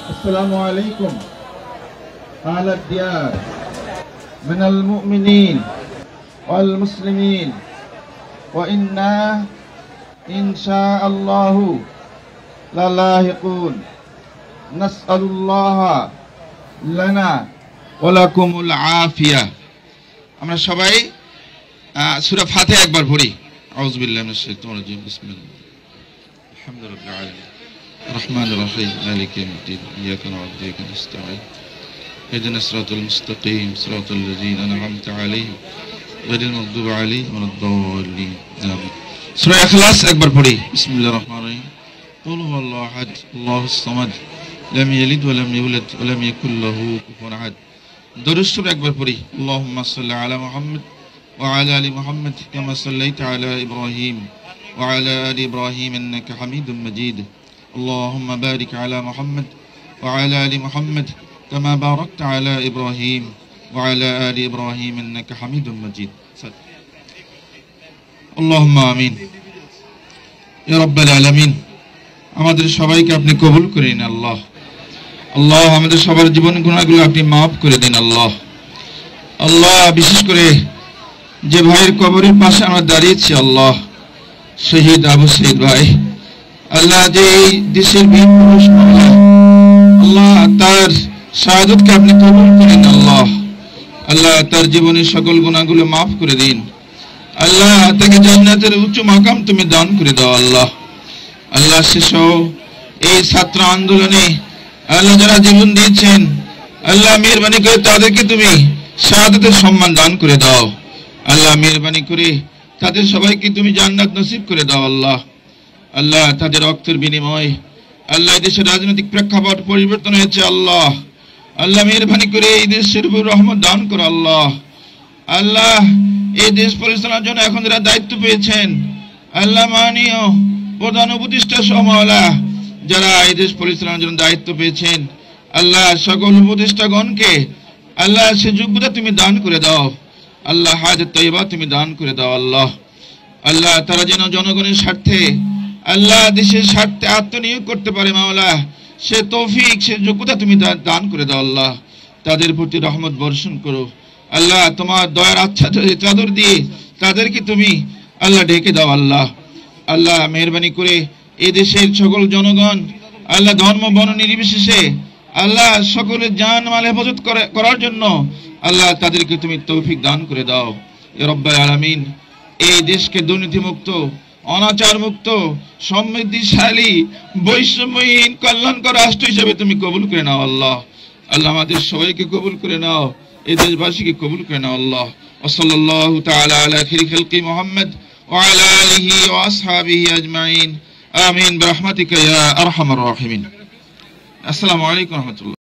السلام عليكم أهل الديار من المؤمنين والمسلمين وإنا إن شاء الله للاحقون نسأل الله لنا ولكم العافية আমরা সবাই সূরা ফাতিহা একবার পড়ি আউযু বিল্লাহি মিনাশ শাইতানির রাজিম বিসমিল্লাহ আলহামদুলিল্লাহি আলামিন الرحمن الرحيم مالك يوم الدين إياك نعبد وإياك نستعين اهدنا الصراط المستقيم صراط الذين أنعمت عليهم غير المغضوب عليهم ولا الضالين آمين سورة إخلاص أكبر পড়ি بسم الله الرحمن الرحيم قل هو الله أحد الله الصمد لم يلد ولم يولد ولم يكن له كفوا أحد درود سورة أكبر পড়ি اللهم صل على محمد وعلى آل محمد كما صليت على إبراهيم وعلى آل إبراهيم إنك حميد مجيد اللهم بارك على محمد وعلى آل محمد كما باركت على إبراهيم وعلى آل إبراهيم إنك حميد مجيد اللهم آمين يا رب العالمين আমাদের সবাইকে আপনি কবুল করে নিন আল্লাহ আল্লাহ আমাদের সবার জীবন গুনাহগুলো আপনি maaf করে দিন আল্লাহ আল্লাহ বিশেষ করে যে ভাইয়ের কবরের পাশে আমরা দাঁড়িয়েছি আল্লাহ শহীদ আবু সাইদ ভাই আল্লাহ যে দেশের বীর পুরুষ আল্লাহ তার শাহাদাতকে আপনি কবুল করেন আল্লাহ আল্লাহ তার জীবনের সকল গুনাহগুলো maaf করে দিন আল্লাহ তাকে জান্নাতের উচ্চ মাকাম তুমি দান করে দাও আল্লাহ আল্লাহ শেষও এই ছাত্র আন্দোলনে আল্লাহ যারা জীবন দিয়েছেন আল্লাহ মেহেরবানি করে তাদেরকে তুমি শাহাদাতের সম্মান দান করে দাও আল্লাহ মেহেরবানি করে তাদের সবাইকে তুমি জান্নাত নসিব করে দাও আল্লাহ আল্লাহ তাদের রক্তের বিনিময়ে আল্লাহ দেশের রাজনৈতিক প্রেক্ষাপট পরিবর্তন হয়েছে আল্লাহ আল্লাহ মেহেরবানি করে এই দেশের উপর রহমত দান করো আল্লাহ আল্লাহ এই দেশ পরিচালনার জন্য এখন যারা দায়িত্ব পেয়েছেন আল্লাহ মাননীয় প্রধান উপদেষ্টা সহ মাওলা যারা এই দেশ পরিচালনার জন্য দায়িত্ব পেয়েছেন আল্লাহ সকল উপদেষ্টাগণকে আল্লাহ সে যোগ্যতা তুমি দান করে দাও আল্লাহ হায়াত তয়্যিবা তুমি দান করে দাও আল্লাহ আল্লাহ তারা যেন জনগণের স্বার্থে আল্লাহ দেশের স্বার্থে আত্মনিয়োগ করতে পারে মাওলা সে তৌফিক সে যোগ্যতা তুমি দান করে দাও আল্লাহ তাদের প্রতি রহমত বর্ষণ করো আল্লাহ তোমার দয়ার চাদর দিয়ে তাদেরকে তুমি আল্লাহ ঢেকে দাও আল্লাহ আল্লাহ মেহেরবানি করে এই দেশের সকল জনগণ আল্লাহ ধর্ম বর্ণ নির্বিশেষে আল্লাহ সকলের জান মাল হেফাজত করার জন্য আল্লাহ তাদেরকে তুমি তৌফিক দান করে দাও ইয়া রব্বাল আলামিন এই দেশকে দুর্নীতি মুক্ত অনাচার মুক্ত সমৃদ্ধিশালী বৈষম্যহীন কল্যাণকর রাষ্ট্র হিসেবে তুমি কবুল করে নাও আল্লাহ আল্লাহ আমাদের সবাইকে কবুল করে নাও এই দেশবাসীকে কবুল করে নাও আল্লাহ ওয়া সাল্লাল্লাহু তাআলা আলা খাইরি খালকি মুহাম্মদ ওয়া আলা আলিহি ওয়া আসহাবিহি আজমাইন আমিন বিরহমাতিকা ইয়া আরহামার রাহিমিন আসসালামু আলাইকুম ওয়া রাহমাতুল্লাহ।